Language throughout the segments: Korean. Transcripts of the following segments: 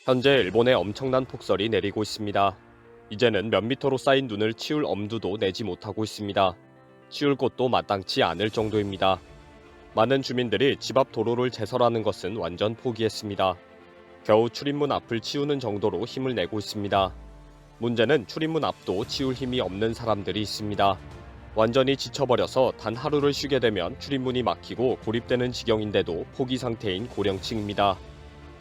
현재 일본에 엄청난 폭설이 내리고 있습니다. 이제는 몇 미터로 쌓인 눈을 치울 엄두도 내지 못하고 있습니다. 치울 곳도 마땅치 않을 정도입니다. 많은 주민들이 집 앞 도로를 제설하는 것은 완전 포기했습니다. 겨우 출입문 앞을 치우는 정도로 힘을 내고 있습니다. 문제는 출입문 앞도 치울 힘이 없는 사람들이 있습니다. 완전히 지쳐버려서 단 하루를 쉬게 되면 출입문이 막히고 고립되는 지경인데도 포기 상태인 고령층입니다.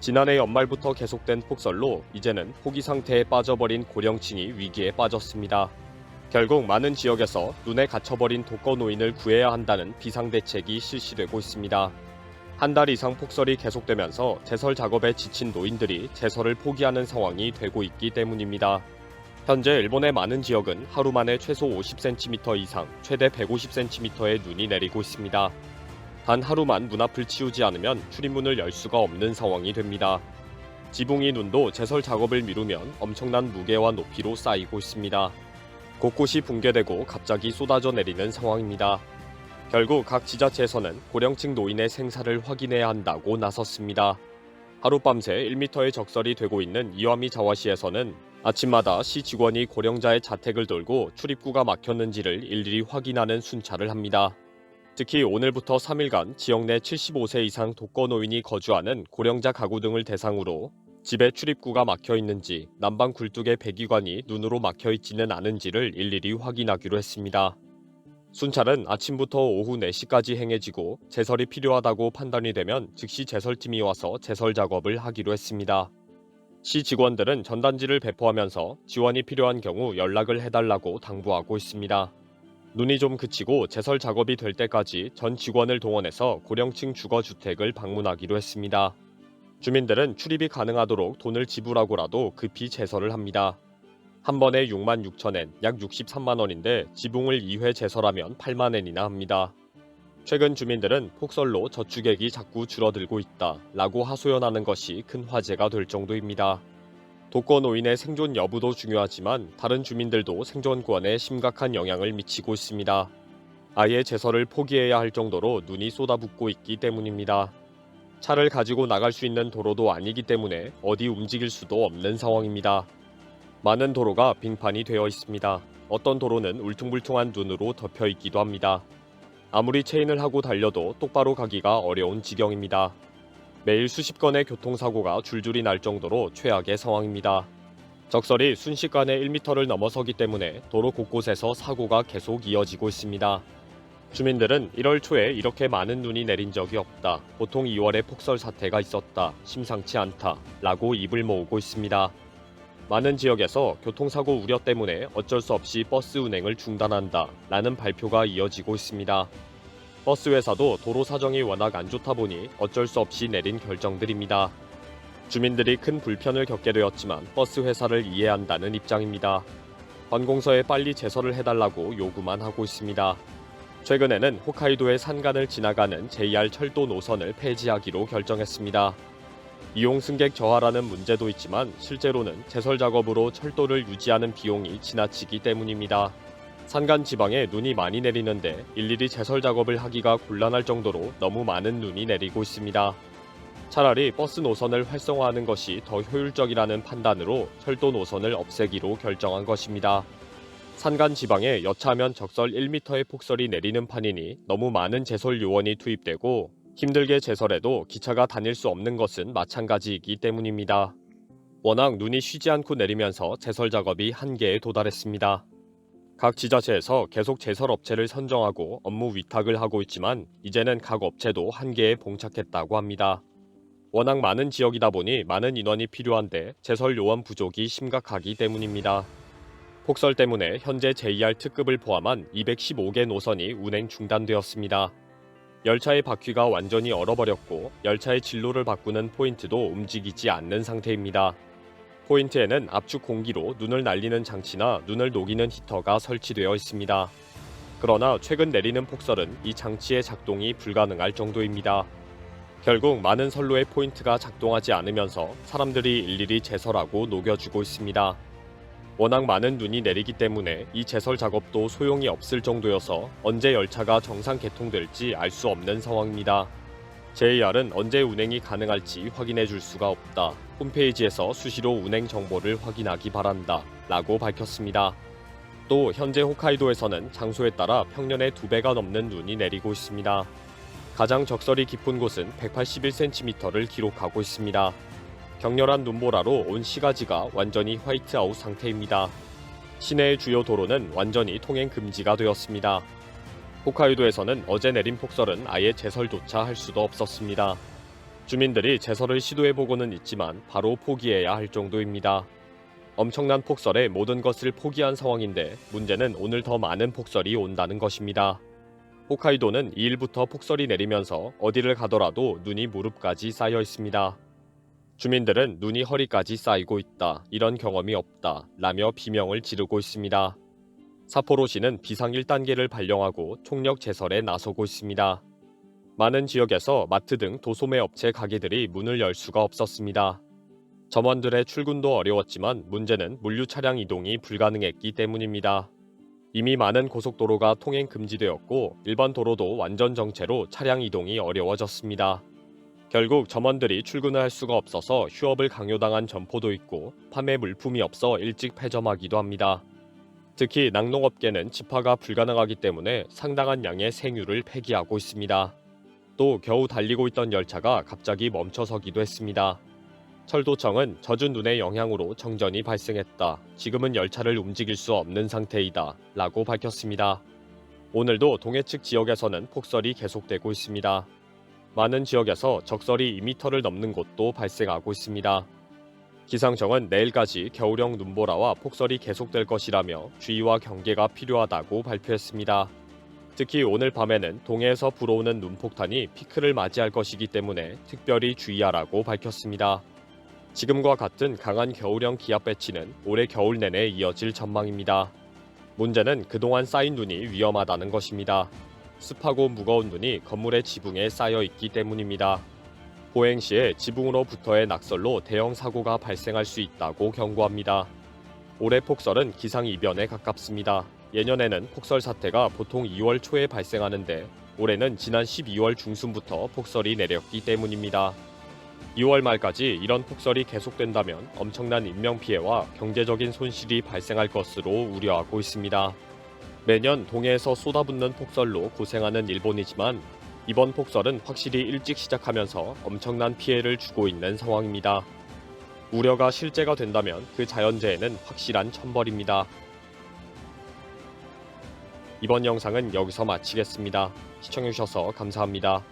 지난해 연말부터 계속된 폭설로 이제는 포기 상태에 빠져버린 고령층이 위기에 빠졌습니다. 결국 많은 지역에서 눈에 갇혀버린 독거노인을 구해야 한다는 비상대책이 실시되고 있습니다. 한 달 이상 폭설이 계속되면서 제설 작업에 지친 노인들이 제설을 포기하는 상황이 되고 있기 때문입니다. 현재 일본의 많은 지역은 하루 만에 최소 50cm 이상, 최대 150cm의 눈이 내리고 있습니다. 단 하루만 문 앞을 치우지 않으면 출입문을 열 수가 없는 상황이 됩니다. 지붕이 눈도 제설 작업을 미루면 엄청난 무게와 높이로 쌓이고 있습니다. 곳곳이 붕괴되고 갑자기 쏟아져 내리는 상황입니다. 결국 각 지자체에서는 고령층 노인의 생사를 확인해야 한다고 나섰습니다. 하룻밤새 1m의 적설이 되고 있는 이와미 자와시에서는 아침마다 시 직원이 고령자의 자택을 돌고 출입구가 막혔는지를 일일이 확인하는 순찰을 합니다. 특히 오늘부터 3일간 지역 내 75세 이상 독거노인이 거주하는 고령자 가구 등을 대상으로 집에 출입구가 막혀 있는지, 난방 굴뚝의 배기관이 눈으로 막혀 있지는 않은지를 일일이 확인하기로 했습니다. 순찰은 아침부터 오후 4시까지 행해지고 제설이 필요하다고 판단이 되면 즉시 제설팀이 와서 제설 작업을 하기로 했습니다. 시 직원들은 전단지를 배포하면서 지원이 필요한 경우 연락을 해달라고 당부하고 있습니다. 눈이 좀 그치고 제설 작업이 될 때까지 전 직원을 동원해서 고령층 주거주택을 방문하기로 했습니다. 주민들은 출입이 가능하도록 돈을 지불하고라도 급히 제설을 합니다. 한 번에 6만 6천엔, 약 63만 원인데 지붕을 2회 제설하면 8만 엔이나 합니다. 최근 주민들은 폭설로 저축액이 자꾸 줄어들고 있다 라고 하소연하는 것이 큰 화제가 될 정도입니다. 독거노인의 생존 여부도 중요하지만 다른 주민들도 생존권에 심각한 영향을 미치고 있습니다. 아예 제설을 포기해야 할 정도로 눈이 쏟아붓고 있기 때문입니다. 차를 가지고 나갈 수 있는 도로도 아니기 때문에 어디 움직일 수도 없는 상황입니다. 많은 도로가 빙판이 되어 있습니다. 어떤 도로는 울퉁불퉁한 눈으로 덮여 있기도 합니다. 아무리 체인을 하고 달려도 똑바로 가기가 어려운 지경입니다. 매일 수십 건의 교통사고가 줄줄이 날 정도로 최악의 상황입니다. 적설이 순식간에 1m를 넘어서기 때문에 도로 곳곳에서 사고가 계속 이어지고 있습니다. 주민들은 1월 초에 이렇게 많은 눈이 내린 적이 없다. 보통 2월에 폭설 사태가 있었다. 심상치 않다. 라고 입을 모으고 있습니다. 많은 지역에서 교통사고 우려 때문에 어쩔 수 없이 버스 운행을 중단한다. 라는 발표가 이어지고 있습니다. 버스 회사도 도로 사정이 워낙 안 좋다 보니 어쩔 수 없이 내린 결정들입니다. 주민들이 큰 불편을 겪게 되었지만 버스 회사를 이해한다는 입장입니다. 관공서에 빨리 제설을 해달라고 요구만 하고 있습니다. 최근에는 홋카이도의 산간을 지나가는 JR 철도 노선을 폐지하기로 결정했습니다. 이용 승객 저하라는 문제도 있지만 실제로는 제설 작업으로 철도를 유지하는 비용이 지나치기 때문입니다. 산간 지방에 눈이 많이 내리는데 일일이 제설 작업을 하기가 곤란할 정도로 너무 많은 눈이 내리고 있습니다. 차라리 버스 노선을 활성화하는 것이 더 효율적이라는 판단으로 철도 노선을 없애기로 결정한 것입니다. 산간 지방에 여차하면 적설 1m의 폭설이 내리는 판이니 너무 많은 제설 요원이 투입되고 힘들게 제설해도 기차가 다닐 수 없는 것은 마찬가지이기 때문입니다. 워낙 눈이 쉬지 않고 내리면서 제설 작업이 한계에 도달했습니다. 각 지자체에서 계속 제설 업체를 선정하고 업무 위탁을 하고 있지만 이제는 각 업체도 한계에 봉착했다고 합니다. 워낙 많은 지역이다 보니 많은 인원이 필요한데 제설 요원 부족이 심각하기 때문입니다. 폭설 때문에 현재 JR 특급을 포함한 215개 노선이 운행 중단되었습니다. 열차의 바퀴가 완전히 얼어버렸고 열차의 진로를 바꾸는 포인트도 움직이지 않는 상태입니다. 포인트에는 압축 공기로 눈을 날리는 장치나 눈을 녹이는 히터가 설치되어 있습니다. 그러나 최근 내리는 폭설은 이 장치의 작동이 불가능할 정도입니다. 결국 많은 선로의 포인트가 작동하지 않으면서 사람들이 일일이 제설하고 녹여주고 있습니다. 워낙 많은 눈이 내리기 때문에 이 제설 작업도 소용이 없을 정도여서 언제 열차가 정상 개통될지 알 수 없는 상황입니다. JR은 언제 운행이 가능할지 확인해 줄 수가 없다. 홈페이지에서 수시로 운행 정보를 확인하기 바란다. 라고 밝혔습니다. 또 현재 홋카이도에서는 장소에 따라 평년의 2배가 넘는 눈이 내리고 있습니다. 가장 적설이 깊은 곳은 181cm를 기록하고 있습니다. 격렬한 눈보라로 온 시가지가 완전히 화이트아웃 상태입니다. 시내의 주요 도로는 완전히 통행 금지가 되었습니다. 홋카이도에서는 어제 내린 폭설은 아예 제설조차 할 수도 없었습니다. 주민들이 제설을 시도해보고는 있지만 바로 포기해야 할 정도입니다. 엄청난 폭설에 모든 것을 포기한 상황인데 문제는 오늘 더 많은 폭설이 온다는 것입니다. 홋카이도는 2일부터 폭설이 내리면서 어디를 가더라도 눈이 무릎까지 쌓여 있습니다. 주민들은 눈이 허리까지 쌓이고 있다, 이런 경험이 없다 라며 비명을 지르고 있습니다. 삿포로시는 비상 1단계를 발령하고 총력 제설에 나서고 있습니다. 많은 지역에서 마트 등 도소매 업체 가게들이 문을 열 수가 없었습니다. 점원들의 출근도 어려웠지만 문제는 물류 차량 이동이 불가능했기 때문입니다. 이미 많은 고속도로가 통행 금지되었고 일반 도로도 완전 정체로 차량 이동이 어려워졌습니다. 결국 점원들이 출근을 할 수가 없어서 휴업을 강요당한 점포도 있고 판매 물품이 없어 일찍 폐점하기도 합니다. 특히 낙농업계는 집화가 불가능하기 때문에 상당한 양의 생유를 폐기하고 있습니다. 또 겨우 달리고 있던 열차가 갑자기 멈춰서기도 했습니다. 철도청은 젖은 눈의 영향으로 정전이 발생했다. 지금은 열차를 움직일 수 없는 상태이다. 라고 밝혔습니다. 오늘도 동해 측 지역에서는 폭설이 계속되고 있습니다. 많은 지역에서 적설이 2m를 넘는 곳도 발생하고 있습니다. 기상청은 내일까지 겨울형 눈보라와 폭설이 계속될 것이라며 주의와 경계가 필요하다고 발표했습니다. 특히 오늘 밤에는 동해에서 불어오는 눈폭탄이 피크를 맞이할 것이기 때문에 특별히 주의하라고 밝혔습니다. 지금과 같은 강한 겨울형 기압 배치는 올해 겨울 내내 이어질 전망입니다. 문제는 그동안 쌓인 눈이 위험하다는 것입니다. 습하고 무거운 눈이 건물의 지붕에 쌓여 있기 때문입니다. 보행 시에 지붕으로부터의 낙설로 대형 사고가 발생할 수 있다고 경고합니다. 올해 폭설은 기상이변에 가깝습니다. 예년에는 폭설 사태가 보통 2월 초에 발생하는데 올해는 지난 12월 중순부터 폭설이 내렸기 때문입니다. 2월 말까지 이런 폭설이 계속된다면 엄청난 인명피해와 경제적인 손실이 발생할 것으로 우려하고 있습니다. 매년 동해에서 쏟아붓는 폭설로 고생하는 일본이지만 이번 폭설은 확실히 일찍 시작하면서 엄청난 피해를 주고 있는 상황입니다. 우려가 실제가 된다면 그 자연재해는 확실한 천벌입니다. 이번 영상은 여기서 마치겠습니다. 시청해주셔서 감사합니다.